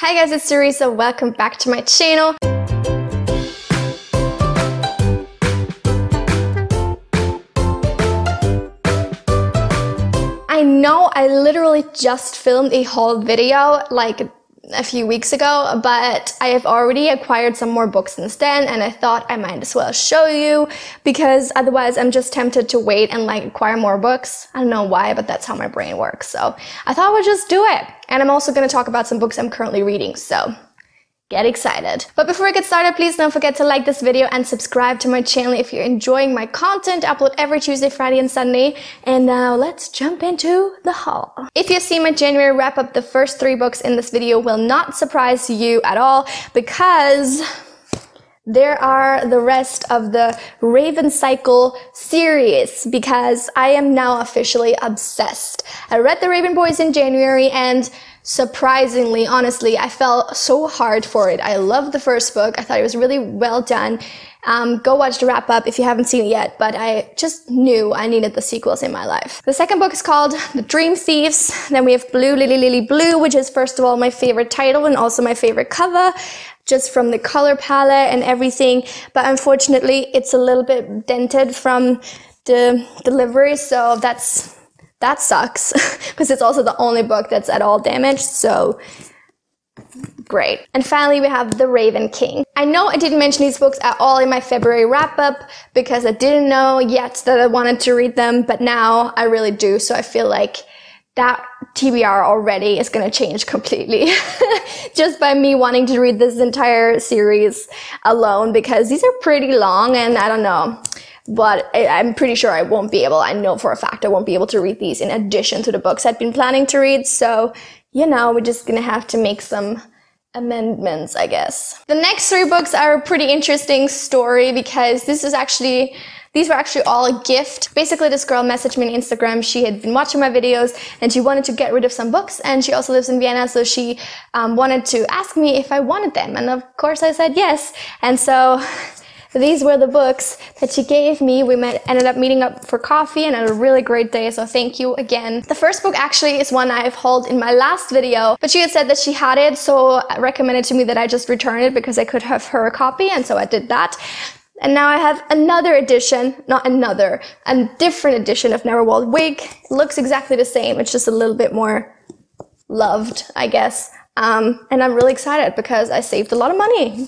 Hi guys, it's Teresa. Welcome back to my channel. I know I literally just filmed a haul video like a few weeks ago, but I have already acquired some more books since then, and I thought I might as well show you because otherwise I'm just tempted to wait and like acquire more books. I don't know why, but that's how my brain works. So I thought I would just do it. And I'm also going to talk about some books I'm currently reading. So get excited. But before I get started, please don't forget to like this video and subscribe to my channel if you're enjoying my content. I upload every Tuesday, Friday, and Sunday. And now let's jump into the haul. If you've seen my January wrap up, the first 3 books in this video will not surprise you at all because there are the rest of the Raven Cycle series because I am now officially obsessed. I read The Raven Boys in January and surprisingly, honestly, I fell so hard for it. I loved the first book. I thought it was really well done. Go watch the wrap up if you haven't seen it yet, but I just knew I needed the sequels in my life. The second book is called The Dream Thieves. Then we have Blue Lily Lily Blue, which is first of all my favorite title and also my favorite cover, just from the color palette and everything. But unfortunately, it's a little bit dented from the delivery, so that sucks because it's also the only book that's at all damaged, so great. And finally, we have The Raven King. I know I didn't mention these books at all in my February wrap-up because I didn't know yet that I wanted to read them, but now I really do, so I feel like that TBR already is going to change completely just by me wanting to read this entire series alone because these are pretty long and I don't know. But I'm pretty sure I won't be able, I know for a fact I won't be able to read these in addition to the books I've been planning to read. So, you know, we're just gonna have to make some amendments, I guess. The next 3 books are a pretty interesting story because these were actually all a gift. Basically, this girl messaged me on Instagram. She had been watching my videos and she wanted to get rid of some books, and she also lives in Vienna, so she wanted to ask me if I wanted them. And of course I said yes. And so these were the books that she gave me. We ended up meeting up for coffee and had a really great day, so thank you again. The first book actually is one I've hauled in my last video, but she had said that she had it, so recommended to me that I just return it because I could have her a copy, and so I did that. And now I have another edition, a different edition of Neverwald Wig. It looks exactly the same, it's just a little bit more loved, I guess. And I'm really excited because I saved a lot of money.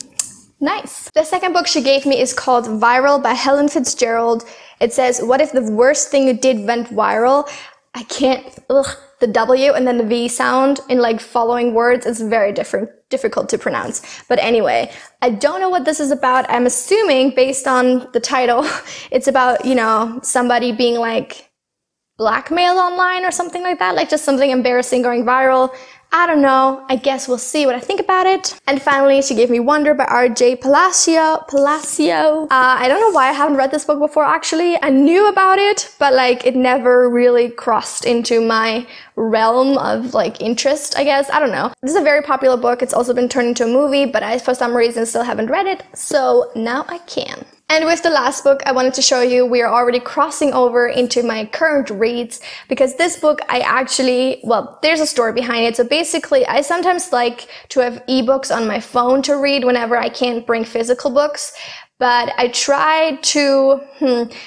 Nice. The second book she gave me is called Viral by Helen Fitzgerald. It says, what if the worst thing you did went viral? I can't, the W and then the V sound in like following words is very difficult to pronounce. But anyway, I don't know what this is about. I'm assuming based on the title, it's about, you know, somebody being like blackmailed online or something like that. Like just something embarrassing going viral. I don't know. I guess we'll see what I think about it. And finally, she gave me Wonder by R.J. Palacio. I don't know why I haven't read this book before, actually. I knew about it, but like it never really crossed into my realm of like interest, I guess. I don't know. This is a very popular book. It's also been turned into a movie, but I, for some reason, still haven't read it. So now I can. And with the last book I wanted to show you, we are already crossing over into my current reads because this book I actually, well, there's a story behind it. So basically, I sometimes like to have ebooks on my phone to read whenever I can't bring physical books. But I try to,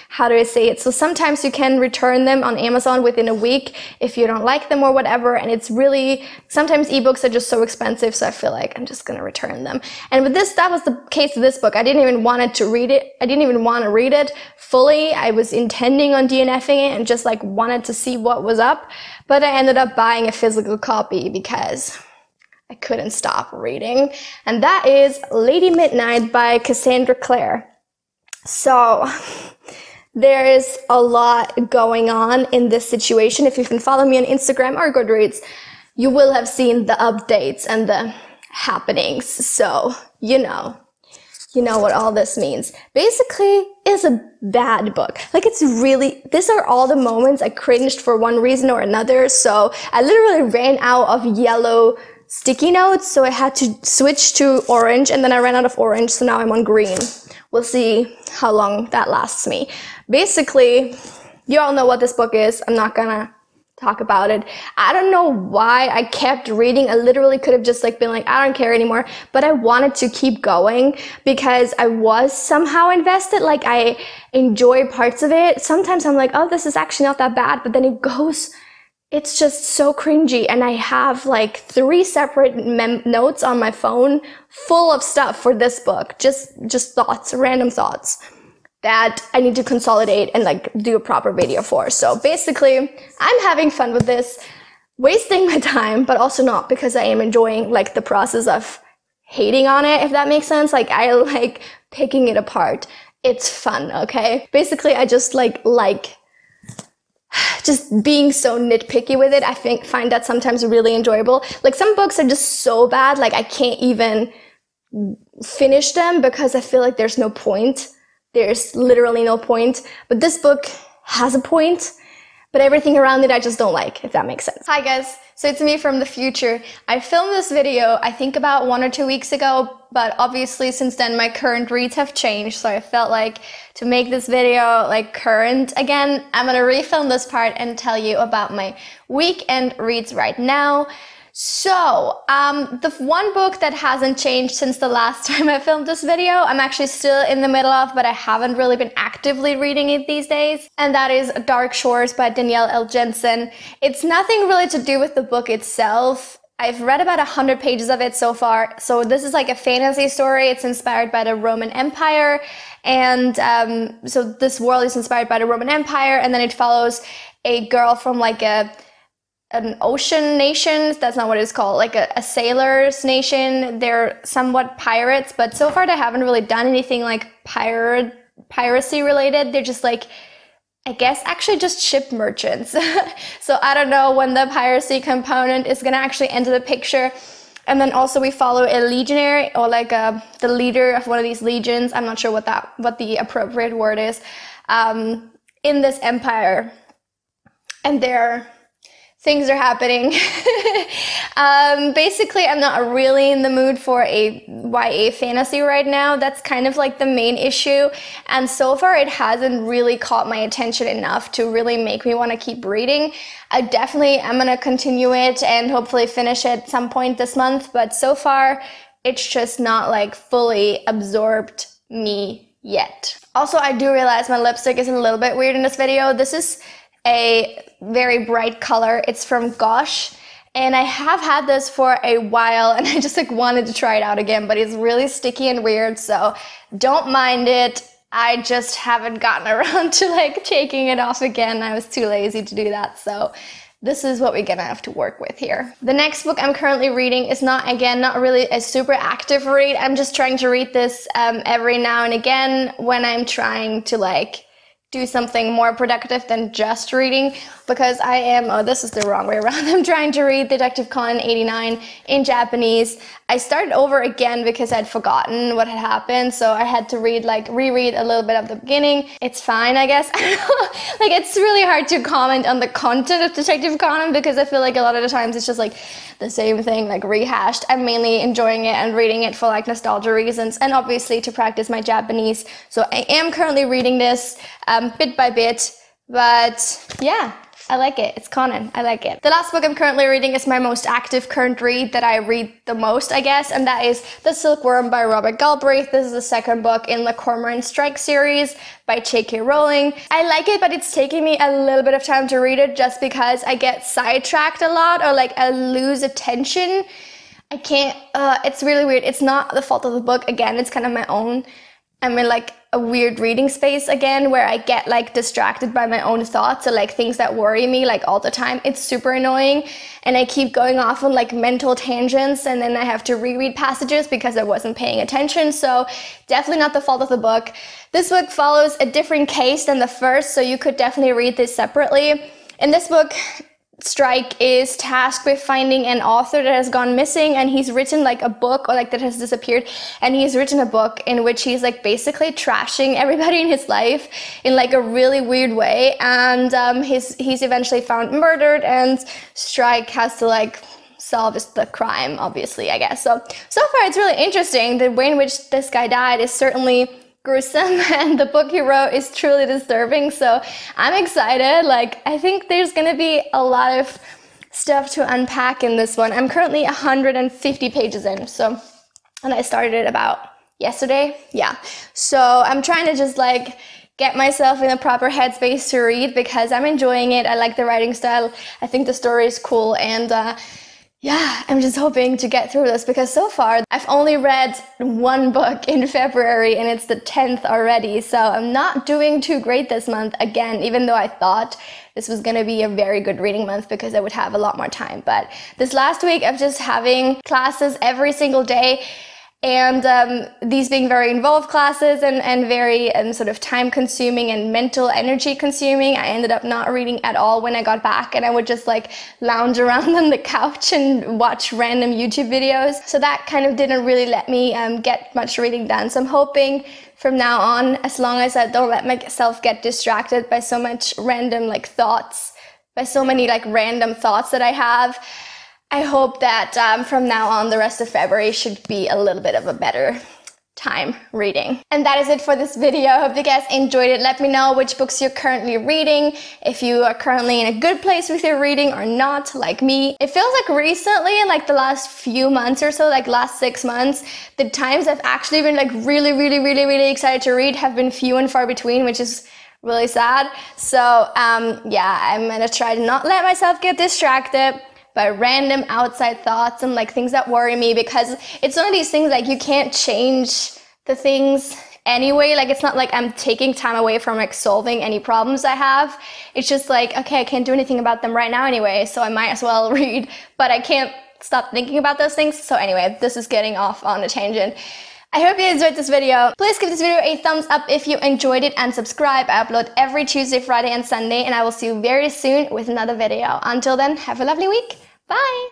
how do I say it? So sometimes you can return them on Amazon within a week if you don't like them or whatever. And it's really, sometimes ebooks are just so expensive. So I feel like I'm just going to return them. And with this, that was the case with this book. I didn't even want to read it fully. I was intending on DNFing it and just like wanted to see what was up. But I ended up buying a physical copy because I couldn't stop reading, and that is Lady Midnight by Cassandra Clare. So there is a lot going on in this situation. If you can follow me on Instagram or Goodreads, you will have seen the updates and the happenings. So you know what all this means. Basically, it's a bad book. Like it's really, these are all the moments I cringed for one reason or another. So I literally ran out of yellow sticky notes, so I had to switch to orange, and then I ran out of orange, so now I'm on green. We'll see how long that lasts me. Basically, you all know what this book is. I'm not gonna talk about it. I don't know why I kept reading. I literally could have just like been like, I don't care anymore, but I wanted to keep going because I was somehow invested. Like I enjoy parts of it. Sometimes I'm like, oh, this is actually not that bad, but then it's just so cringy. And I have like 3 separate notes on my phone full of stuff for this book. Just thoughts, random thoughts that I need to consolidate and like do a proper video for. So basically, I'm having fun with this, wasting my time, but also not, because I am enjoying like the process of hating on it, if that makes sense. Like I like picking it apart. It's fun, okay? Basically, I just like just being so nitpicky with it. I find that sometimes really enjoyable. Like some books are just so bad, like I can't even finish them because I feel like there's no point. There's literally no point, but this book has a point, but everything around it I just don't like, if that makes sense. Hi guys, so it's me from the future. I filmed this video, I think about 1 or 2 weeks ago, but obviously since then my current reads have changed, so I felt like to make this video like current again, I'm gonna refilm this part and tell you about my weekend reads right now. So, the one book that hasn't changed since the last time I filmed this video, I'm actually still in the middle of, but I haven't really been actively reading it these days, and that is Dark Shores by Danielle L. Jensen. It's nothing really to do with the book itself. I've read about 100 pages of it so far, so this is like a fantasy story. It's inspired by the Roman Empire, and so this world is inspired by the Roman Empire, and then it follows a girl from like an ocean nation. That's not what it's called, like a sailor's nation. They're somewhat pirates, but so far they haven't really done anything like piracy related. They're just like, I guess actually just ship merchants. So I don't know when the piracy component is gonna actually enter the picture. And then also we follow a legionary, or like the leader of one of these legions. I'm not sure what the appropriate word is, in this empire, and things are happening. Basically, I'm not really in the mood for a YA fantasy right now. That's kind of like the main issue. And so far, it hasn't really caught my attention enough to really make me want to keep reading. I definitely am going to continue it and hopefully finish it at some point this month. But so far, it's just not like fully absorbed me yet. Also, I do realize my lipstick is a little bit weird in this video. This is a very bright color. It's from Gosh, and I have had this for a while, and I just like wanted to try it out again, but it's really sticky and weird, so don't mind it. I just haven't gotten around to like taking it off again. I was too lazy to do that, so this is what we're gonna have to work with here. The next book I'm currently reading is not really a super active read. I'm just trying to read this every now and again when I'm trying to like do something more productive than just reading, because I am, oh, this is the wrong way around. I'm trying to read Detective Conan 89 in Japanese. I started over again because I'd forgotten what had happened, so I had to reread a little bit of the beginning. It's fine, I guess. Like, it's really hard to comment on the content of Detective Conan because I feel like a lot of the times it's just like the same thing, like rehashed. I'm mainly enjoying it and reading it for like nostalgia reasons and obviously to practice my Japanese. So I am currently reading this bit by bit, but yeah, I like it. It's Conan. I like it. The last book I'm currently reading is my most active current read that I read the most, I guess, and that is The Silkworm by Robert Galbraith. This is the second book in the Cormoran Strike series by J.K. Rowling. I like it, but it's taking me a little bit of time to read it just because I get sidetracked a lot, or like I lose attention. I can't, it's really weird. It's not the fault of the book. Again, it's kind of my own. I'm in like a weird reading space again where I get like distracted by my own thoughts or like things that worry me like all the time. It's super annoying, and I keep going off on like mental tangents, and then I have to reread passages because I wasn't paying attention. So definitely not the fault of the book. This book follows a different case than the first, so you could definitely read this separately. In this book, Strike is tasked with finding an author that has gone missing, and he's written like a book, or like that has disappeared, and he's written a book in which he's like basically trashing everybody in his life in like a really weird way, and he's eventually found murdered, and Strike has to like solve the crime, obviously, I guess. So far it's really interesting. The way in which this guy died is certainly gruesome, and the book he wrote is truly disturbing. So I'm excited. Like, I think there's gonna be a lot of stuff to unpack in this one. I'm currently 150 pages in, so, and I started it about yesterday. Yeah, so I'm trying to just like get myself in a proper headspace to read because I'm enjoying it. I like the writing style. I think the story is cool, and yeah, I'm just hoping to get through this because so far I've only read one book in February and it's the 10th already. So I'm not doing too great this month again, even though I thought this was going to be a very good reading month because I would have a lot more time. But this last week of just having classes every single day, and these being very involved classes and very sort of time consuming and mental energy consuming, I ended up not reading at all when I got back, and I would just like lounge around on the couch and watch random YouTube videos. So that kind of didn't really let me get much reading done. So I'm hoping from now on, as long as I don't let myself get distracted by so much random like thoughts, by so many like random thoughts that I have, I hope that from now on, the rest of February should be a little bit of a better time reading. And that is it for this video. I hope you guys enjoyed it. Let me know which books you're currently reading, if you are currently in a good place with your reading or not, like me. It feels like recently, in like the last few months or so, like last 6 months, the times I've actually been like really excited to read have been few and far between, which is really sad. So yeah, I'm gonna try to not let myself get distracted by random outside thoughts and like things that worry me, because it's one of these things like you can't change the things anyway. Like, it's not like I'm taking time away from like solving any problems I have. It's just like, okay, I can't do anything about them right now anyway, so I might as well read, but I can't stop thinking about those things. So anyway, this is getting off on a tangent. I hope you enjoyed this video. Please give this video a thumbs up if you enjoyed it, and subscribe. I upload every Tuesday, Friday, and Sunday, and I will see you very soon with another video. Until then, have a lovely week. Bye!